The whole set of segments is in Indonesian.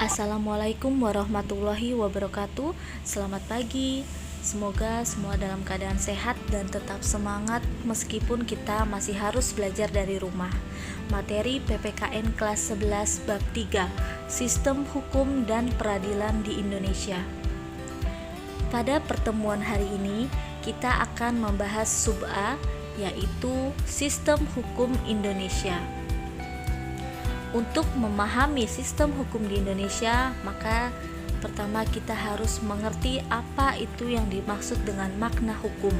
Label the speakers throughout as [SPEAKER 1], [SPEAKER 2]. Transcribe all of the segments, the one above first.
[SPEAKER 1] Assalamualaikum warahmatullahi wabarakatuh. Selamat pagi. Semoga semua dalam keadaan sehat dan tetap semangat meskipun kita masih harus belajar dari rumah. Materi PPKN kelas 11 bab 3, Sistem Hukum dan Peradilan di Indonesia. Pada pertemuan hari ini, kita akan membahas sub A, yaitu Sistem Hukum Indonesia. Untuk memahami sistem hukum di Indonesia, maka pertama kita harus mengerti apa itu yang dimaksud dengan makna hukum.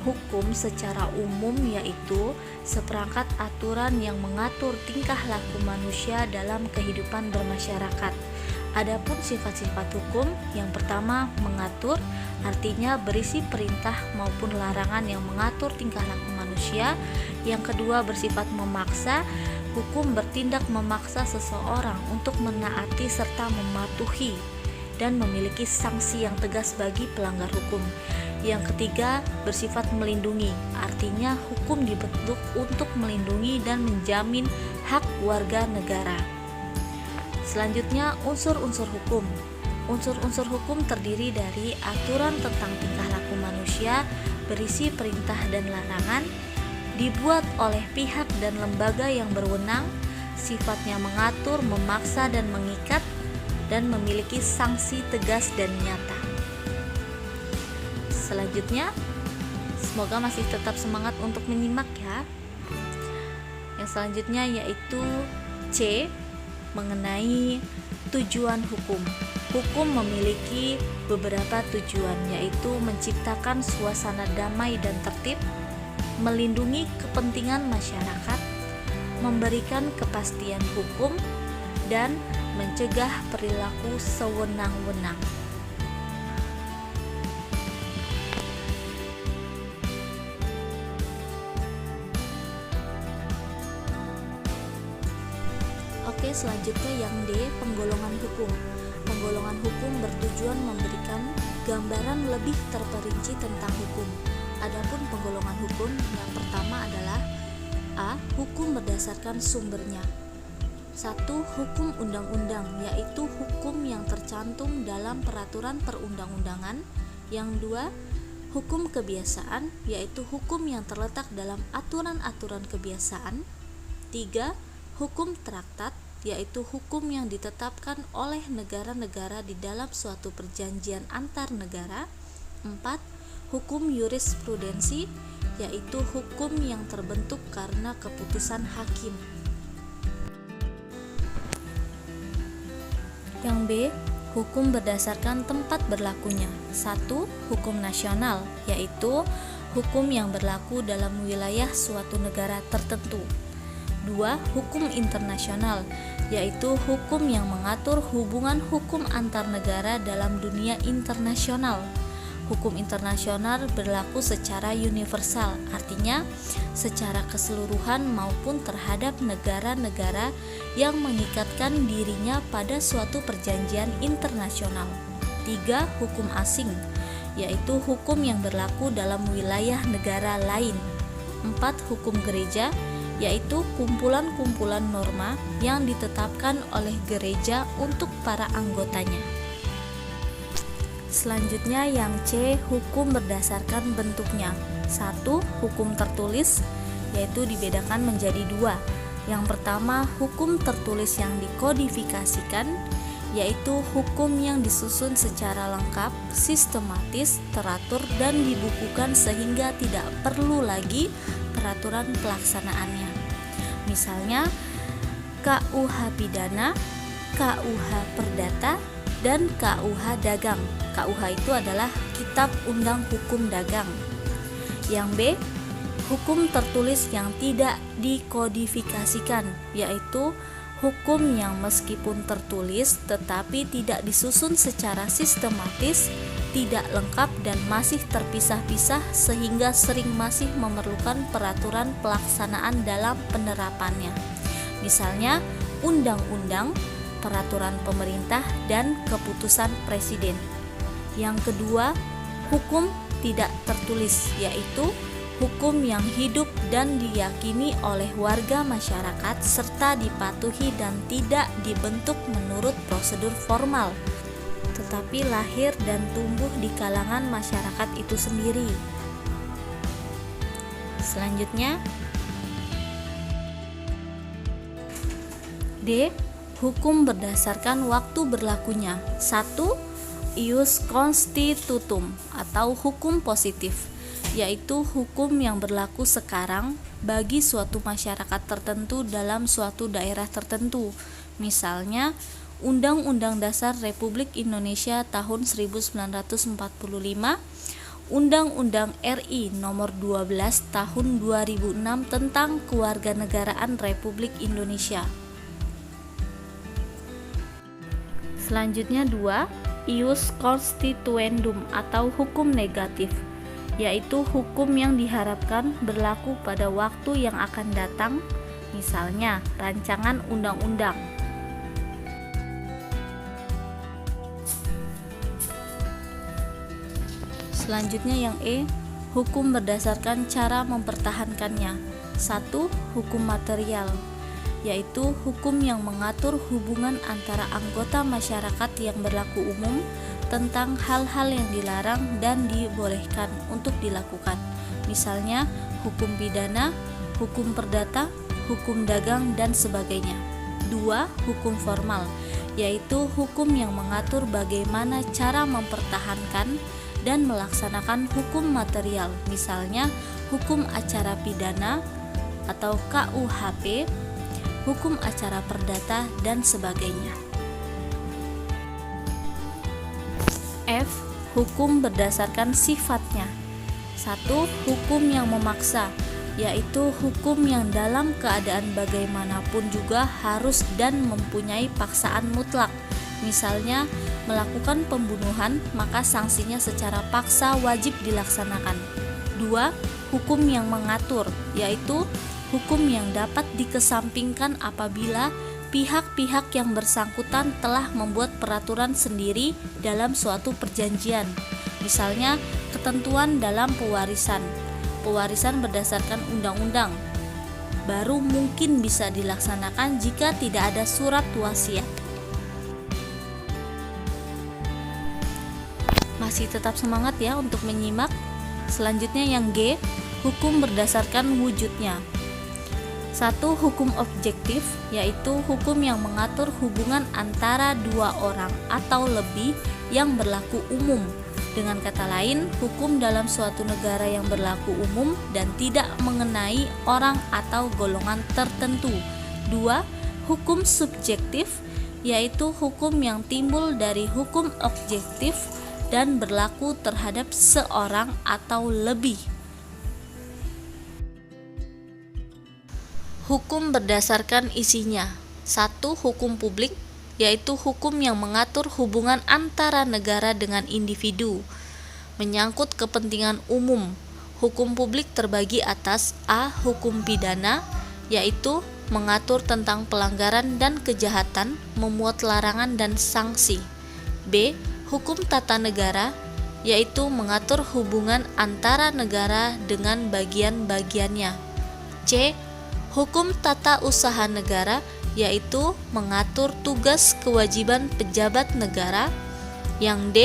[SPEAKER 1] Hukum secara umum yaitu seperangkat aturan yang mengatur tingkah laku manusia dalam kehidupan bermasyarakat. Adapun sifat-sifat hukum, yang pertama mengatur, artinya berisi perintah maupun larangan yang mengatur tingkah laku manusia. Yang kedua bersifat memaksa, hukum bertindak memaksa seseorang untuk menaati serta mematuhi dan memiliki sanksi yang tegas bagi pelanggar hukum. Yang ketiga bersifat melindungi, artinya hukum dibentuk untuk melindungi dan menjamin hak warga negara. Selanjutnya unsur-unsur hukum. Unsur-unsur hukum terdiri dari aturan tentang tingkah laku manusia, berisi perintah dan larangan, dibuat oleh pihak dan lembaga yang berwenang, sifatnya mengatur, memaksa dan mengikat, dan memiliki sanksi tegas dan nyata. Selanjutnya, semoga masih tetap semangat untuk menyimak ya. Yang selanjutnya yaitu C, mengenai tujuan hukum. Hukum memiliki beberapa tujuan, yaitu menciptakan suasana damai dan tertib, melindungi kepentingan masyarakat, memberikan kepastian hukum, dan mencegah perilaku sewenang-wenang. Oke, selanjutnya yang D, penggolongan hukum. Penggolongan hukum bertujuan memberikan gambaran lebih terperinci tentang hukum. Adapun penggolongan hukum yang pertama adalah A. Hukum berdasarkan sumbernya. 1. Hukum undang-undang, yaitu hukum yang tercantum dalam peraturan perundang-undangan. Yang 2. Hukum kebiasaan, yaitu hukum yang terletak dalam aturan-aturan kebiasaan. 3. Hukum traktat, yaitu hukum yang ditetapkan oleh negara-negara di dalam suatu perjanjian antar negara. 4. Hukum jurisprudensi, yaitu hukum yang terbentuk karena keputusan hakim. Yang B, hukum berdasarkan tempat berlakunya. 1. Hukum nasional, yaitu hukum yang berlaku dalam wilayah suatu negara tertentu. 2. Hukum internasional, yaitu hukum yang mengatur hubungan hukum antar negara dalam dunia internasional. Hukum internasional berlaku secara universal, artinya secara keseluruhan maupun terhadap negara-negara yang mengikatkan dirinya pada suatu perjanjian internasional. 3. Hukum asing, yaitu hukum yang berlaku dalam wilayah negara lain. 4. Hukum gereja, yaitu kumpulan-kumpulan norma yang ditetapkan oleh gereja untuk para anggotanya. Selanjutnya yang C, hukum berdasarkan bentuknya. 1. Hukum tertulis, yaitu dibedakan menjadi 2. Yang pertama, hukum tertulis yang dikodifikasikan, yaitu hukum yang disusun secara lengkap, sistematis, teratur, dan dibukukan sehingga tidak perlu lagi peraturan pelaksanaannya. Misalnya KUH Pidana, KUH Perdata, dan KUH Dagang. KUH itu adalah Kitab Undang Hukum Dagang. Yang B, hukum tertulis yang tidak dikodifikasikan, yaitu hukum yang meskipun tertulis tetapi tidak disusun secara sistematis, tidak lengkap dan masih terpisah-pisah sehingga sering masih memerlukan peraturan pelaksanaan dalam penerapannya. Misalnya undang-undang, peraturan pemerintah, dan keputusan presiden. Yang kedua, hukum tidak tertulis, yaitu hukum yang hidup dan diyakini oleh warga masyarakat serta dipatuhi dan tidak dibentuk menurut prosedur formal, tetapi lahir dan tumbuh di kalangan masyarakat itu sendiri. Selanjutnya, D. Hukum berdasarkan waktu berlakunya. 1. Ius constitutum atau hukum positif, yaitu hukum yang berlaku sekarang bagi suatu masyarakat tertentu dalam suatu daerah tertentu. Misalnya, Undang-Undang Dasar Republik Indonesia tahun 1945, Undang-Undang RI Nomor 12 Tahun 2006 tentang Kewarganegaraan Republik Indonesia. Selanjutnya 2. Ius constituendum atau hukum negatif, yaitu hukum yang diharapkan berlaku pada waktu yang akan datang, misalnya rancangan undang-undang. Selanjutnya yang E, hukum berdasarkan cara mempertahankannya. 1. Hukum material, yaitu hukum yang mengatur hubungan antara anggota masyarakat yang berlaku umum tentang hal-hal yang dilarang dan dibolehkan untuk dilakukan. Misalnya, hukum pidana, hukum perdata, hukum dagang, dan sebagainya. 2. Hukum formal, yaitu hukum yang mengatur bagaimana cara mempertahankan dan melaksanakan hukum material, misalnya hukum acara pidana atau KUHP, hukum acara perdata, dan sebagainya. F. Hukum berdasarkan sifatnya. 1. Hukum yang memaksa, yaitu hukum yang dalam keadaan bagaimanapun juga harus dan mempunyai paksaan mutlak. Misalnya, melakukan pembunuhan, maka sanksinya secara paksa wajib dilaksanakan. 2. Hukum yang mengatur, yaitu hukum yang dapat dikesampingkan apabila pihak-pihak yang bersangkutan telah membuat peraturan sendiri dalam suatu perjanjian. Misalnya, ketentuan dalam pewarisan. Pewarisan berdasarkan undang-undang baru mungkin bisa dilaksanakan jika tidak ada surat wasiat. Masih tetap semangat ya untuk menyimak. Selanjutnya yang G, hukum berdasarkan wujudnya. 1. Hukum objektif, yaitu hukum yang mengatur hubungan antara dua orang atau lebih yang berlaku umum. Dengan kata lain, hukum dalam suatu negara yang berlaku umum dan tidak mengenai orang atau golongan tertentu. 2. Hukum subjektif, yaitu hukum yang timbul dari hukum objektif dan berlaku terhadap seorang atau lebih. Hukum berdasarkan isinya. 1. Hukum publik, yaitu hukum yang mengatur hubungan antara negara dengan individu, menyangkut kepentingan umum. Hukum publik terbagi atas A. Hukum pidana, yaitu mengatur tentang pelanggaran dan kejahatan, memuat larangan dan sanksi. B. Hukum tata negara, yaitu mengatur hubungan antara negara dengan bagian-bagiannya. C. Hukum tata usaha negara, yaitu mengatur tugas kewajiban pejabat negara. Yang D.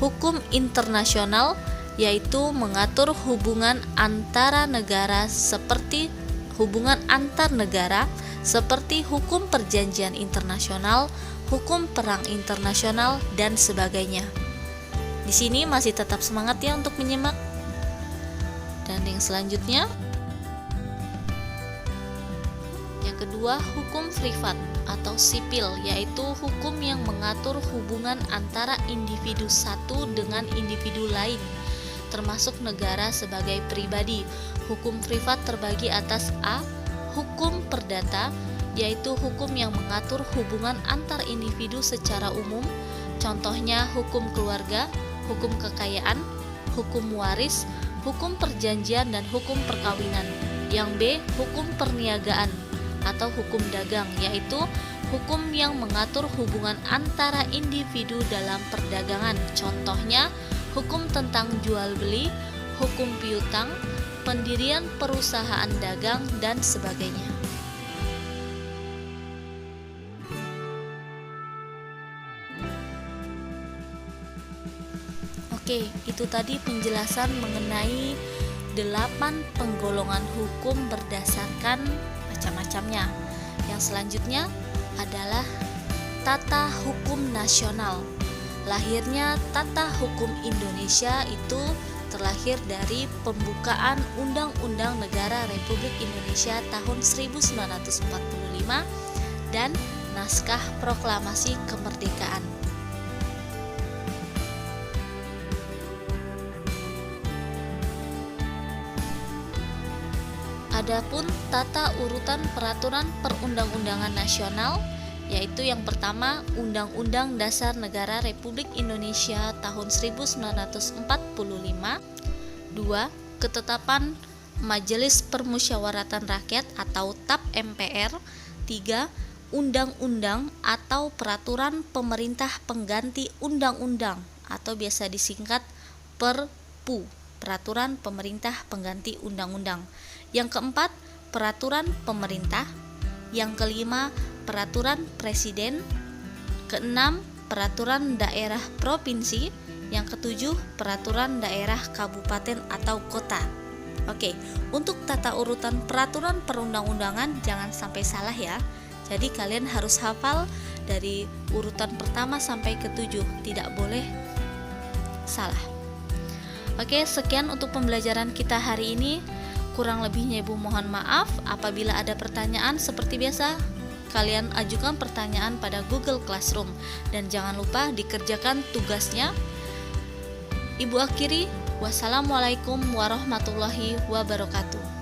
[SPEAKER 1] Hukum internasional, yaitu mengatur hubungan antara negara seperti hubungan antar negara seperti hukum perjanjian internasional, hukum perang internasional, dan sebagainya. Di sini masih tetap semangat ya untuk menyimak. Dan yang selanjutnya, yang kedua, hukum privat atau sipil, yaitu hukum yang mengatur hubungan antara individu satu dengan individu lain, termasuk negara sebagai pribadi. Hukum privat terbagi atas A. Hukum perdata, yaitu hukum yang mengatur hubungan antar individu secara umum, contohnya hukum keluarga, hukum kekayaan, hukum waris, hukum perjanjian, dan hukum perkawinan. Yang B. Hukum perniagaan atau hukum dagang, yaitu hukum yang mengatur hubungan antara individu dalam perdagangan, contohnya hukum tentang jual beli, hukum piutang, pendirian perusahaan dagang, dan sebagainya. Oke, itu tadi penjelasan mengenai 8 penggolongan hukum berdasarkan macam-macamnya. Yang selanjutnya adalah tata hukum nasional. Lahirnya tata hukum Indonesia itu terlahir dari pembukaan Undang-Undang Negara Republik Indonesia tahun 1945 dan naskah proklamasi kemerdekaan. Adapun tata urutan peraturan perundang-undangan nasional, yaitu yang pertama Undang-Undang Dasar Negara Republik Indonesia tahun 1945, 2. Ketetapan Majelis Permusyawaratan Rakyat atau TAP MPR, 3. Undang-undang atau peraturan pemerintah pengganti undang-undang atau biasa disingkat Perpu, peraturan pemerintah pengganti undang-undang. Yang keempat, peraturan pemerintah. Yang kelima, peraturan presiden. Keenam, peraturan daerah provinsi. Yang ketujuh, peraturan daerah kabupaten atau kota. Oke, untuk tata urutan peraturan perundang-undangan jangan sampai salah ya. Jadi kalian harus hafal dari urutan pertama sampai ke-7, tidak boleh salah. Oke, sekian untuk pembelajaran kita hari ini. Kurang lebihnya Ibu mohon maaf. Apabila ada pertanyaan seperti biasa, kalian ajukan pertanyaan pada Google Classroom dan jangan lupa dikerjakan tugasnya. Ibu akhiri, wassalamualaikum warahmatullahi wabarakatuh.